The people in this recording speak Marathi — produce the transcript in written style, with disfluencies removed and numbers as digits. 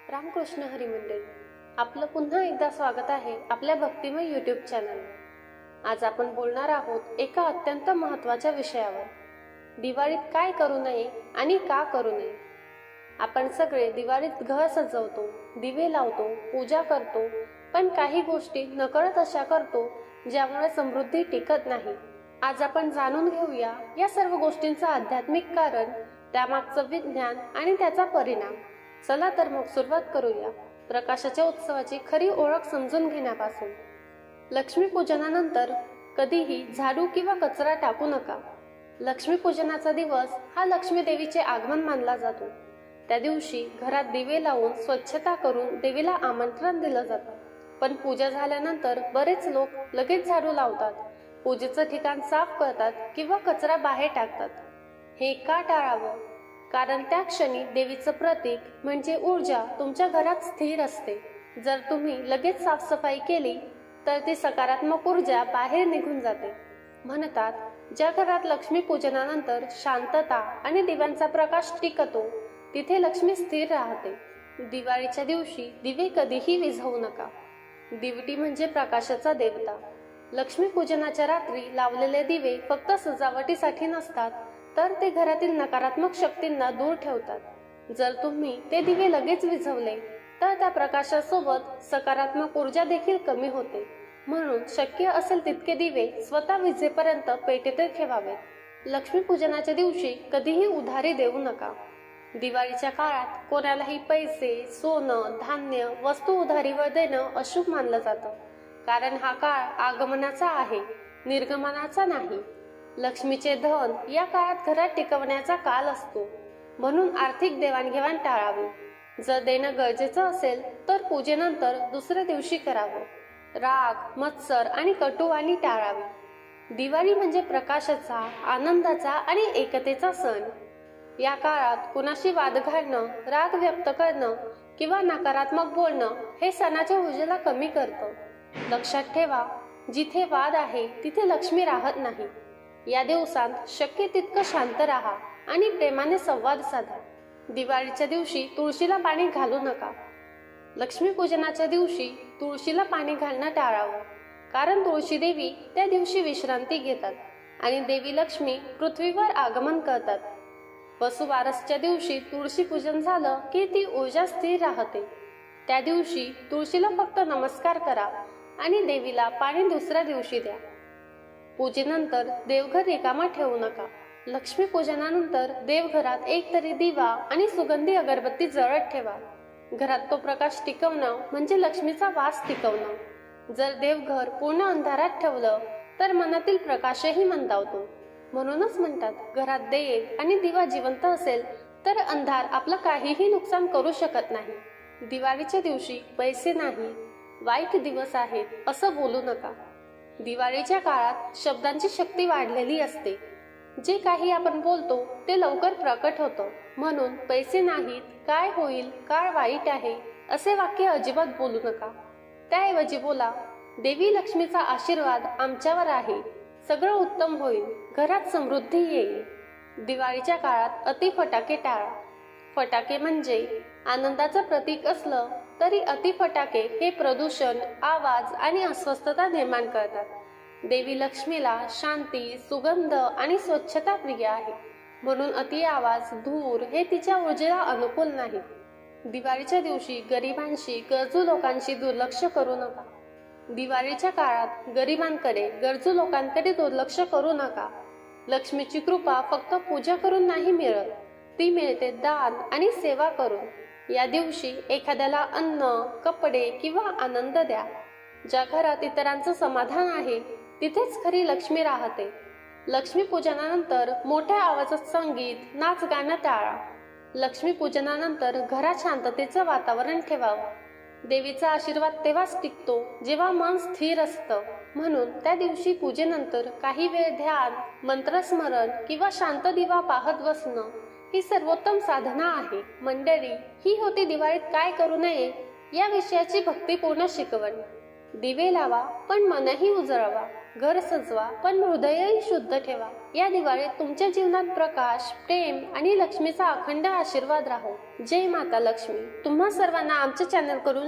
रामकृष्ण हरी मंडळी, आपलं पुन्हा एकदा स्वागत आहे आपल्या भक्तिमय यूट्यूब चॅनल। आज आपण बोलणार आहोत एका अत्यंत महत्त्वाच्या विषयावर, दिवाळीत काय करू नये आणि का करू नये। आपण सगळे दिवाळीत घर सजवतो, दिवे लावतो, पूजा करतो, पण काही गोष्टी नकळत अशा करतो ज्यामुळे समृद्धी टिकत नाही। आज आपण जाणून घेऊया या सर्व गोष्टींचं आध्यात्मिक कारण, त्यामागचं विज्ञान आणि त्याचा परिणाम। चला तर मग सुरुवात करूया प्रकाशाच्या उत्सवाची खरी ओळख समजून घेण्यापासून। लक्ष्मीपूजनानंतर कधीही झाडू किंवा कचरा टाकू नका। लक्ष्मीपूजनाचा दिवस हा लक्ष्मी देवीचे आगमन मानला जातो। त्या दिवशी घरात दिवे लावून स्वच्छता करून देवीला आमंत्रण दिलं जातं। पण पूजा झाल्यानंतर बरेच लोक लगेच झाडू लावतात, पूजेचं ठिकाण साफ करतात किंवा कचरा बाहेर टाकतात। हे का टाळावं? कारण त्या क्षणी देवीचं प्रतीक म्हणजे ऊर्जा तुमच्या घरात स्थिर असते। जर तुम्ही लगेच साफसफाई केली तर ती सकारात्मक ऊर्जा बाहेर निघून जाते। म्हणतात, ज्या घरात लक्ष्मी पूजनानंतर शांतता आणि दिव्यांचा प्रकाश टिकतो तिथे लक्ष्मी स्थिर राहते। दिवाळीच्या दिवशी दिवे कधीही विझवू नका। दिवटी म्हणजे प्रकाशाचा देवता। लक्ष्मी पूजनाच्या रात्री लावलेले दिवे फक्त सजावटीसाठी नसतात, तर ते घरातील नकारात्मक शक्तींना दूर ठेवतात। जर तुम्ही ते दिवे लगेच विझवले तर त्या प्रकाशासोबत सकारात्मक ऊर्जा देखील कमी होते। म्हणून शक्य असेल तितके दिवे स्वतः विझेपर्यंत पेटीत ठेवावे। लक्ष्मीपूजनाच्या दिवशी कधीही उधारी देऊ नका। दिवाळीच्या काळात कोणालाही पैसे, सोनं, धान्य, वस्तू उधारीवर देणं अशुभ मानलं जातं। कारण हा काळ आगमनाचा आहे, निर्गमनाचा नाही। लक्ष्मीचे धन या काळात घरात टिकवण्याचा काल असतो, म्हणून आर्थिक देवाणघेवाण टाळावी। जर देणं गरजेचं असेल तर पूजेनंतर दुसऱ्या दिवशी करावं। राग, मत्सर आणि कटुवाणी टाळावी। दिवाळी म्हणजे प्रकाशाचा, आनंदाचा आणि एकतेचा सण। या काळात कुणाशी वाद घालणं, राग व्यक्त करणं किंवा नकारात्मक बोलणं हे सणाच्या ऊर्जेला कमी करतं। लक्षात ठेवा, जिथे वाद आहे तिथे लक्ष्मी राहत नाही। या दिवसात शक्य तितकं शांत राहा आणि प्रेमाने संवाद साधा। दिवाळीच्या दिवशी तुळशीला पाणी घालू नका। लक्ष्मीपूजनाच्या दिवशी तुळशीला पाणी घालणं टाळावं, कारण तुळशी देवी त्या दिवशी विश्रांती घेतात आणि देवी लक्ष्मी पृथ्वीवर आगमन करतात। वसुबारसच्या दिवशी तुळशी पूजन झालं की ती ऊर्जा स्थिर राहते। त्या दिवशी तुळशीला फक्त नमस्कार करा आणि देवीला पाणी दुसऱ्या दिवशी द्या। पूजेनंतर देवघर रिकामा ठेवू नका। लक्ष्मी पूजनानंतर देवघरात एक तरी दिवा आणि सुगंधी अगरबत्ती जळत ठेवा। घरात तो प्रकाश टिकवणं म्हणजे लक्ष्मीचा वास टिकवणं। जर देवघर पूर्ण अंधारात ठेवलं तर मनातील प्रकाशही मंदावतो। म्हणूनच म्हणतात, घरात देव आणि दिवा जिवंत असेल तर अंधार आपलं काहीही नुकसान करू शकत नाही। दिवाळीच्या दिवशी पैसे नाही, वाईट दिवस आहेत असं बोलू नका। दिवाळीच्या काळात शब्दांची शक्ती वाढलेली असते। जे काही आपण बोलतो ते लवकर प्रकट होतं। म्हणून पैसे नाहीत, काय होईल, काळ वाईट आहे असे वाक्य अजिबात बोलू नका। त्याऐवजी बोला, देवी लक्ष्मीचा आशीर्वाद आमच्यावर आहे, सगळं उत्तम होईल, घरात समृद्धी येईल। दिवाळीच्या काळात अति फटाके टाळा। फटाके म्हणजे आनंदाचं प्रतीक असलं तरी अति फटाके हे प्रदूषण, आवाज आणि अस्वस्थता निर्माण करतात। देवी लक्ष्मीला शांती, सुगंध आणि स्वच्छता प्रिय आहे, म्हणून अति आवाज, धूर हे तिच्या ऊर्जेला अनुकूल नाही। दिवाळीच्या दिवशी गरिबांशी, गरजू लोकांशी दुर्लक्ष करू नका। दिवाळीच्या काळात गरिबांकडे, गरजू लोकांकडे दुर्लक्ष करू नका। लक्ष्मीची कृपा फक्त पूजा करून नाही मिळत, ती मिळते दान आणि सेवा करून। या दिवशी एखाद्याला अन्न, कपडे किंवा आनंद द्या। ज्या घरात इतरांचं समाधान आहे तिथेच खरी लक्ष्मी राहते। लक्ष्मी पूजनानंतर मोठ्या आवाजात संगीत, नाच गाणं टाळा। लक्ष्मी पूजनानंतर घरात शांततेचं वातावरण ठेवावं। देवीचा आशीर्वाद तेव्हाच टिकतो जेव्हा मन स्थिर असतं। म्हणून त्या दिवशी पूजेनंतर काही वेळ ध्यान, मंत्रस्मरण किंवा शांत दिवा पाहत बसणं ही सर्वोत्तम साधना आहे। मंडळी, ही होती दिवाळीत काय करू नये या विषयाची भक्तिपूर्ण शिकवण। दिवे लावा पण मनही उजळवा, घर सजवा पण हृदयही शुद्ध ठेवा. या दिवाळीत तुमच्या जीवनात प्रकाश, प्रेम आणि लक्ष्मीचा अखंड आशीर्वाद राहो. जय माता लक्ष्मी. तुम्हा सर्वांना आमच्या चॅनल कडून